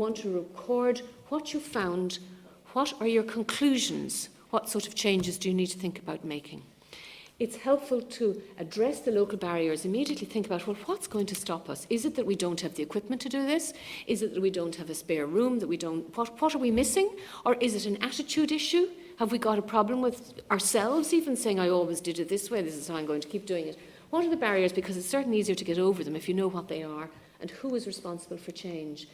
want to record what you found, what are your conclusions, what sort of changes do you need to think about making. It's helpful to address the local barriers, immediately think about, well, what's going to stop us? Is it that we don't have the equipment to do this? Is it that we don't have a spare room, that we don't, what are we missing? Or is it an attitude issue? Have we got a problem with ourselves even saying, I always did it this way, this is how I'm going to keep doing it? What are the barriers? Because it's certainly easier to get over them if you know what they are and who is responsible for change.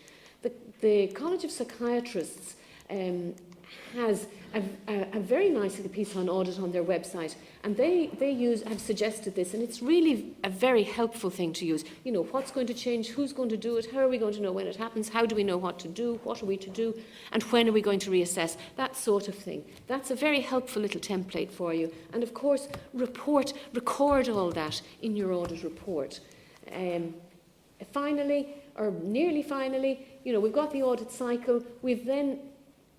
The College of Psychiatrists has a very nice little piece on audit on their website, and they have suggested this, and it's really a very helpful thing to use. You know, what's going to change, who's going to do it, how are we going to know when it happens, how do we know what to do, what are we to do, and when are we going to reassess, that sort of thing. That's a very helpful little template for you. And of course, record all that in your audit report. Finally, or nearly finally, you know, we've got the audit cycle. We've then,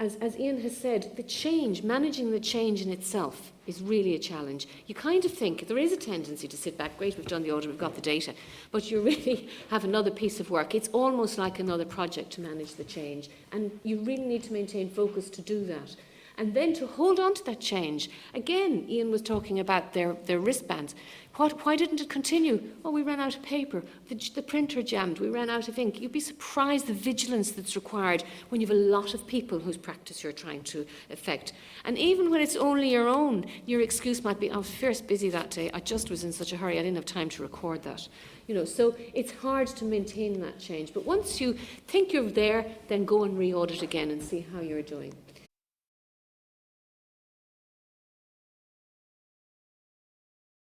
as Ian has said, the change, managing the change in itself is really a challenge. You kind of think, there is a tendency to sit back, great, we've done the audit, we've got the data, but you really have another piece of work. It's almost like another project to manage the change, and you really need to maintain focus to do that. And then to hold on to that change. Again, Ian was talking about their wristbands. Why didn't it continue? Oh, we ran out of paper. The printer jammed. We ran out of ink. You'd be surprised the vigilance that's required when you have a lot of people whose practice you're trying to affect. And even when it's only your own, your excuse might be, I was fierce busy that day. I just was in such a hurry. I didn't have time to record that. You know, so it's hard to maintain that change. But once you think you're there, then go and re-audit again and see how you're doing.